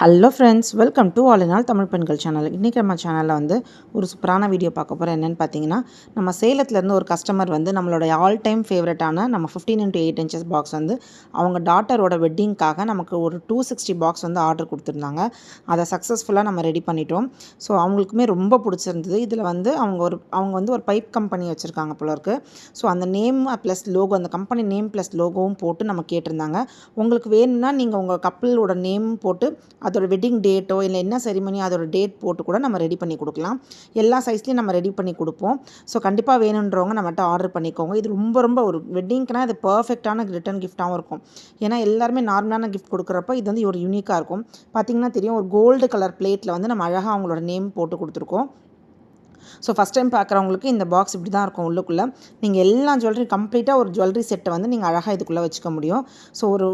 Hello friends, welcome to all in all Tamil பெண்கள் channel. இன்றைக்கி நம்ம சேனலில் ஒரு சூப்பரான வீடியோ பார்க்க போகிறோம். என்னென்னு பார்த்தீங்கன்னா, நம்ம சேலத்துலேருந்து ஒரு கஸ்டமர் நம்மளோட ஆல் டைம் ஃபேவரட்டான நம்ம 15x8 இன்ச்சஸ் பாக்ஸ் அவங்க டாட்டரோட வெட்டிங்க்காக நமக்கு ஒரு 260 பாக்ஸ் ஆர்டர் கொடுத்துருந்தாங்க. அதை சக்ஸஸ்ஃபுல்லாக நம்ம ரெடி பண்ணிட்டோம். ஸோ அவங்களுக்குமே ரொம்ப பிடிச்சிருந்தது. இதில் அவங்க ஒரு பைப் கம்பெனி வச்சுருக்காங்க போல இருக்குது. ஸோ அந்த நேம் ப்ளஸ் லோகோ, அந்த கம்பெனி நேம் ப்ளஸ் லோகோவும் போட்டு நம்ம கேட்டிருந்தாங்க. உங்களுக்கு வேணும்னா நீங்கள் உங்கள் கப்பிளோட நேம் போட்டு அதோட வெட்டிங் டேட்டோ இல்லை என்ன செரிமனியோ அதோட டேட் போட்டு கூட நம்ம ரெடி பண்ணி கொடுக்கலாம். எல்லா சைஸ்லேயும் நம்ம ரெடி பண்ணி கொடுப்போம். ஸோ கண்டிப்பாக வேணுன்றவங்க நம்மகிட்ட ஆர்டர் பண்ணிக்கோங்க. இது ரொம்ப ரொம்ப ஒரு வெட்டிங்க்குனா இது பர்ஃபெக்டான ரிட்டன் கிஃப்ட்டாகவும் இருக்கும். ஏன்னா எல்லாருமே நார்மலான கிஃப்ட் கொடுக்குறப்ப இது ஒரு யூனிக்காக இருக்கும். பார்த்திங்கன்னா தெரியும், ஒரு கோல்டு கலர் பிளேட்டில் நம்ம அழகாக அவங்களோட நேம் போட்டு கொடுத்துருக்கோம். ஸோ ஃபஸ்ட் டைம் பார்க்குறவங்களுக்கு இந்த பாக்ஸ் இப்படி தான் இருக்கும். உள்ளுக்குள்ளே நீங்கள் எல்லா ஜுவல்லரி கம்ப்ளீட்டாக ஒரு ஜுவல்லரி செட்டை நீங்கள் அழகாக இதுக்குள்ளே வச்சுக்க முடியும். ஸோ ஒரு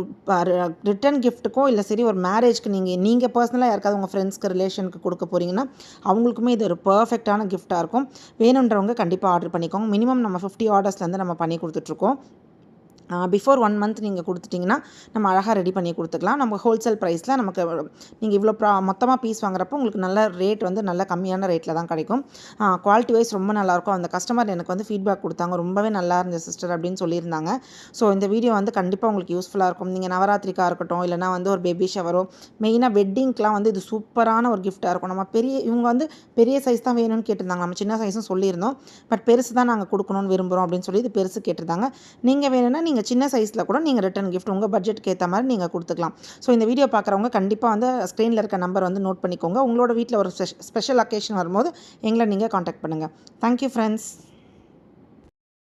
ரிட்டன் கிஃப்ட்டுக்கோ இல்லை சரி ஒரு மேரேஜ்க்கு நீங்கள் பர்சனலாக யாருக்காவது உங்கள் ஃப்ரெண்ட்ஸ்க்கு ரிலேஷனுக்கு கொடுக்க போகிறீங்கன்னா அவங்களுக்குமே இது ஒரு பர்ஃபெக்டான கிஃப்ட்டாக இருக்கும். வேணுன்றவங்க கண்டிப்பாக ஆர்டர் பண்ணிக்கோங்க. மினிமம் நம்ம 50 ஆர்டர்ஸ்லேருந்து நம்ம பண்ணி கொடுத்துட்ருக்கோம். பிஃபோர் 1 மந்த் நீங்கள் கொடுத்துட்டிங்கன்னா நம்ம அழகாக ரெடி பண்ணி கொடுத்துக்கலாம். நம்ம ஹோல்சேல் ப்ரைஸில் நமக்கு நீங்கள் இவ்வளோ மொத்தமாக பீஸ் வாங்குறப்போ உங்களுக்கு நல்ல ரேட் நல்ல கம்மியான ரேட்டில் தான் கிடைக்கும். குவாலிட்டி வைஸ் ரொம்ப நல்லாயிருக்கும். அந்த கஸ்டமர் எனக்கு ஃபீட்பேக் கொடுத்தாங்க. ரொம்பவே நல்லா இருந்துச்சு சிஸ்டர் அப்படின்னு சொல்லியிருந்தாங்க. ஸோ இந்த வீடியோ கண்டிப்பாக உங்களுக்கு யூஸ்ஃபுல்லாக இருக்கும். நீங்கள் நவராத்திரிக்காக இருக்கட்டும், இல்லைனா ஒரு பேபி ஷவரோ, மெயினாக வெட்டிங்க்கெலாம் இது சூப்பரான ஒரு கிஃப்ட்டாக இருக்கும். நம்ம இவங்க பெரிய சைஸ் தான் வேணும்னு கேட்டிருந்தாங்க. நம்ம சின்ன சைஸும் சொல்லியிருந்தோம். பட் பெருசு தான் நாங்கள் கொடுக்கணும்னு விரும்புகிறோம் அப்படின்னு சொல்லி இது பெருசு கேட்டிருந்தாங்க. நீங்கள் வேணும்னா நீங்கள் சின்ன சைஸில் கூட நீங்கள் ரிட்டன் கிஃப்ட் உங்கள் பட்ஜெட்டுக்கு ஏற்ற மாதிரி நீங்கள் கொடுத்துக்கலாம். ஸோ இந்த வீடியோ பார்க்குறவங்க கண்டிப்பாக ஸ்க்ரீனில் இருக்க நம்பர் நோட் பண்ணிக்கோங்க. உங்களோட வீட்டில் ஒரு ஸ்பெஷல் அக்கேஷன் வரும்போது எங்களை நீங்கள் காண்டாக்ட் பண்ணுங்கள். Thank you friends.